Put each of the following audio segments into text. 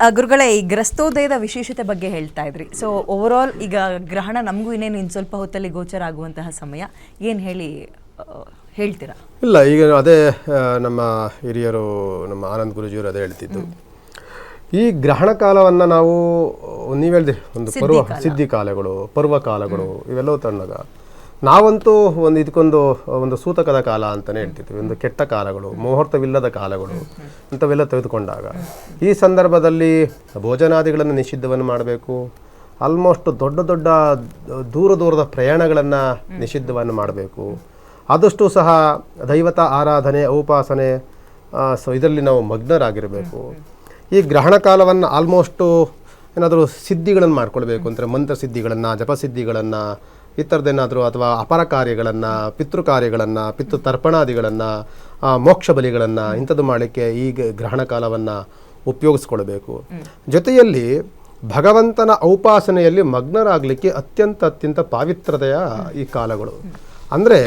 ಗುರುಗಳೇ, ಈ ಗ್ರಸ್ತೋದಯದ ವಿಶೇಷತೆ ಬಗ್ಗೆ ಹೇಳ್ತಾ ಇದ್ರಿ. ಸೊ ಓವರ್ ಆಲ್ ಈಗ ಗ್ರಹಣ ನಮಗೂ ಇನ್ನೇನು ಇನ್ನು ಸ್ವಲ್ಪ ಹೊತ್ತಲ್ಲಿ ಗೋಚರ ಆಗುವಂತಹ ಸಮಯ ಏನು ಹೇಳ್ತೀರಾ? ಇಲ್ಲ, ಈಗ ಅದೇ ನಮ್ಮ ಹಿರಿಯರು, ನಮ್ಮ ಆನಂದ್ ಗುರುಜಿಯವರು ಅದೇ ಹೇಳ್ತಿದ್ದು. ಈ ಗ್ರಹಣ ಕಾಲವನ್ನು ನಾವು ನೀವು ಹೇಳಿದೆ ಒಂದು ಸಿದ್ಧಿ ಕಾಲಗಳು, ಪರ್ವಕಾಲಗಳು ಇವೆಲ್ಲವೂ ತಂದಾಗ ನಾವಂತೂ ಇದಕ್ಕೊಂದು ಸೂತಕದ ಕಾಲ ಅಂತಲೇ ಹೇಳ್ತಿದ್ವಿ. ಒಂದು ಕೆಟ್ಟ ಕಾಲಗಳು, ಮುಹೂರ್ತವಿಲ್ಲದ ಕಾಲಗಳು ಇಂಥವೆಲ್ಲ ತೆಗೆದುಕೊಂಡಾಗ ಈ ಸಂದರ್ಭದಲ್ಲಿ ಭೋಜನಾದಿಗಳನ್ನು ನಿಷಿದ್ಧವನ್ನು ಮಾಡಬೇಕು. ಆಲ್ಮೋಸ್ಟ್ ದೊಡ್ಡ ದೂರದ ಪ್ರಯಾಣಗಳನ್ನು ನಿಷಿದ್ಧವನ್ನು ಮಾಡಬೇಕು. ಆದಷ್ಟು ಸಹ ದೈವತ ಆರಾಧನೆ, ಉಪಾಸನೆ ಇದರಲ್ಲಿ ನಾವು ಮಗ್ನರಾಗಿರಬೇಕು. ಈ ಗ್ರಹಣ ಕಾಲವನ್ನು ಆಲ್ಮೋಸ್ಟು ಏನಾದರೂ ಸಿದ್ಧಿಗಳನ್ನು ಮಾಡ್ಕೊಳ್ಬೇಕು ಅಂದರೆ ಮಂತ್ರ ಸಿದ್ಧಿಗಳನ್ನು, ಜಪಸಿದ್ಧಿಗಳನ್ನು, ಈ ಥರದ್ದೇನಾದರೂ ಅಥವಾ ಅಪರ ಕಾರ್ಯಗಳನ್ನು, ಪಿತೃ ಕಾರ್ಯಗಳನ್ನು, ಪಿತೃ ತರ್ಪಣಾದಿಗಳನ್ನು, ಮೋಕ್ಷ ಬಲಿಗಳನ್ನು ಇಂಥದ್ದು ಮಾಡಲಿಕ್ಕೆ ಈ ಗ್ರಹಣ ಕಾಲವನ್ನು ಉಪಯೋಗಿಸ್ಕೊಳ್ಬೇಕು. ಜೊತೆಯಲ್ಲಿ ಭಗವಂತನ ಔಪಾಸನೆಯಲ್ಲಿ ಮಗ್ನರಾಗಲಿಕ್ಕೆ ಅತ್ಯಂತ ಪಾವಿತ್ರತೆಯ ಈ ಕಾಲಗಳು. ಅಂದರೆ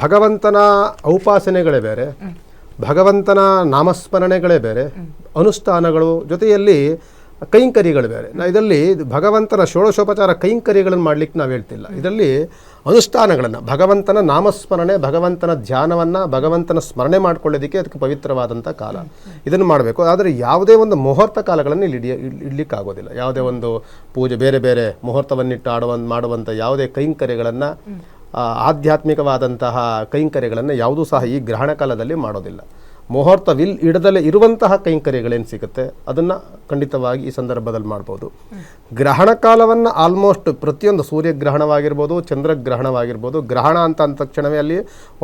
ಭಗವಂತನ ಔಪಾಸನೆಗಳೇ ಬೇರೆ, ಭಗವಂತನ ನಾಮಸ್ಮರಣೆಗಳೇ ಬೇರೆ, ಅನುಷ್ಠಾನಗಳು ಜೊತೆಯಲ್ಲಿ ಕೈಂಕರ್ಯಗಳು ಬೇರೆ. ಇದರಲ್ಲಿ ಭಗವಂತನ ಷೋಡಶೋಪಚಾರ ಕೈಂಕರ್ಯಗಳನ್ನು ಮಾಡಲಿಕ್ಕೆ ನಾವು ಹೇಳ್ತಿಲ್ಲ. ಇದರಲ್ಲಿ ಅನುಷ್ಠಾನಗಳನ್ನು, ಭಗವಂತನ ನಾಮಸ್ಮರಣೆ, ಭಗವಂತನ ಧ್ಯಾನವನ್ನು, ಭಗವಂತನ ಸ್ಮರಣೆ ಮಾಡ್ಕೊಳ್ಳೋದಕ್ಕೆ ಅದಕ್ಕೆ ಪವಿತ್ರವಾದಂಥ ಕಾಲ. ಇದನ್ನು ಮಾಡಬೇಕು. ಆದರೆ ಯಾವುದೇ ಒಂದು ಮುಹೂರ್ತ ಕಾಲಗಳನ್ನು ಇಲ್ಲಿ ಇಡ್ಲಿಕ್ಕಾಗೋದಿಲ್ಲ. ಯಾವುದೇ ಒಂದು ಪೂಜೆ, ಬೇರೆ ಮುಹೂರ್ತವನ್ನಿಟ್ಟು ಮಾಡುವಂಥ ಯಾವುದೇ ಕೈಂಕರ್ಯಗಳನ್ನು, ಆಧ್ಯಾತ್ಮಿಕವಾದಂತಹ ಕೈಂಕರ್ಯಗಳನ್ನು ಯಾವುದೂ ಸಹ ಈ ಗ್ರಹಣ ಕಾಲದಲ್ಲಿ ಮಾಡೋದಿಲ್ಲ. ಇಡದಲ್ಲೇ ಇರುವಂತಹ ಕೈಂಕರ್ಯಗಳೇನು ಸಿಗುತ್ತೆ ಅದನ್ನು ಖಂಡಿತವಾಗಿ ಈ ಸಂದರ್ಭದಲ್ಲಿ ಮಾಡ್ಬೋದು. ಗ್ರಹಣ ಕಾಲವನ್ನು ಆಲ್ಮೋಸ್ಟ್ ಪ್ರತಿಯೊಂದು ಸೂರ್ಯಗ್ರಹಣವಾಗಿರ್ಬೋದು, ಚಂದ್ರಗ್ರಹಣವಾಗಿರ್ಬೋದು, ಗ್ರಹಣ ಅಂತ ಅಂದ ತಕ್ಷಣವೇ ಅಲ್ಲಿ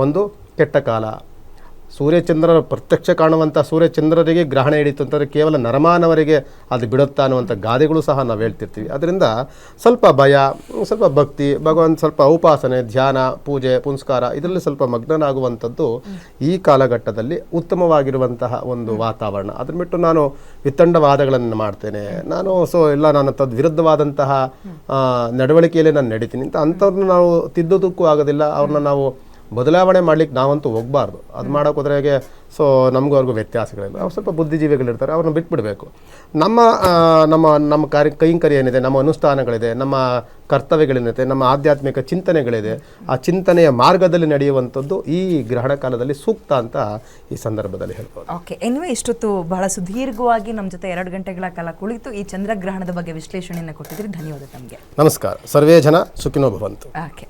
ಒಂದು ಕೆಟ್ಟ ಕಾಲ. ಸೂರ್ಯಚಂದ್ರನ ಪ್ರತ್ಯಕ್ಷ ಕಾಣುವಂಥ ಸೂರ್ಯಚಂದ್ರರಿಗೆ ಗ್ರಹಣ ಹಿಡಿತು ಅಂತಂದರೆ ಕೇವಲ ನರಮಾನವರಿಗೆ ಅದು ಬಿಡುತ್ತಾ ಅನ್ನುವಂಥ ಗಾದೆಗಳು ಸಹ ನಾವು ಹೇಳ್ತಿರ್ತೀವಿ. ಅದರಿಂದ ಸ್ವಲ್ಪ ಭಯ, ಸ್ವಲ್ಪ ಭಕ್ತಿ, ಭಗವಂತ ಸ್ವಲ್ಪ ಉಪಾಸನೆ, ಧ್ಯಾನ, ಪೂಜೆ, ಪುನಸ್ಕಾರ ಇದರಲ್ಲಿ ಸ್ವಲ್ಪ ಮಗ್ನನಾಗುವಂಥದ್ದು ಈ ಕಾಲಘಟ್ಟದಲ್ಲಿ ಉತ್ತಮವಾಗಿರುವಂತಹ ಒಂದು ವಾತಾವರಣ. ಅದನ್ನು ಬಿಟ್ಟು ನಾನು ವಿತ್ತಂಡವಾದಗಳನ್ನು ಮಾಡ್ತೇನೆ, ನಾನು ತದ್ವಿರುದ್ಧವಾದಂತಹ ನಡವಳಿಕೆಯಲ್ಲಿ ನಾನು ನಡೀತೀನಿ ಅಂತ ಅಂಥವ್ರನ್ನ ನಾವು ತಿದ್ದೋದಕ್ಕೂ ಆಗೋದಿಲ್ಲ. ಅವ್ರನ್ನ ನಾವು ಬದಲಾವಣೆ ಮಾಡ್ಲಿಕ್ಕೆ ನಾವಂತೂ ಹೋಗಬಾರ್ದು. ಅದು ಮಾಡೋಕೆ ಹೋದ್ರಾಗೆ ನಮಗೂ ವ್ಯತ್ಯಾಸಗಳಿಲ್ಲ. ಅವ್ರು ಸ್ವಲ್ಪ ಬುದ್ಧಿಜೀವಿಗಳಿರ್ತಾರೆ, ಅವ್ರನ್ನ ಬಿಟ್ಬಿಡಬೇಕು. ನಮ್ಮ ಕೈಂಕರ್ಯ ಏನಿದೆ, ನಮ್ಮ ಅನುಷ್ಠಾನಗಳಿದೆ, ನಮ್ಮ ಕರ್ತವ್ಯಗಳೇನಿದೆ, ನಮ್ಮ ಆಧ್ಯಾತ್ಮಿಕ ಚಿಂತನೆಗಳಿದೆ, ಆ ಚಿಂತನೆಯ ಮಾರ್ಗದಲ್ಲಿ ನಡೆಯುವಂಥದ್ದು ಈ ಗ್ರಹಣ ಕಾಲದಲ್ಲಿ ಸೂಕ್ತ ಅಂತ ಈ ಸಂದರ್ಭದಲ್ಲಿ ಹೇಳ್ಬೋದು. ಓಕೆ, ಎನಿವೆ ಇಷ್ಟೊತ್ತು ಬಹಳ ಸುದೀರ್ಘವಾಗಿ ನಮ್ಮ ಜೊತೆ 2 ಗಂಟೆಗಳ ಕಾಲ ಕುಳಿತು ಈ ಚಂದ್ರಗ್ರಹಣದ ಬಗ್ಗೆ ವಿಶ್ಲೇಷಣೆಯನ್ನು ಕೊಟ್ಟಿದ್ದೀರಿ. ಧನ್ಯವಾದ ತಮಗೆ. ನಮಸ್ಕಾರ. ಸರ್ವೇ ಜನ ಸುಖಿನೋ ಭವಂತು. ಓಕೆ.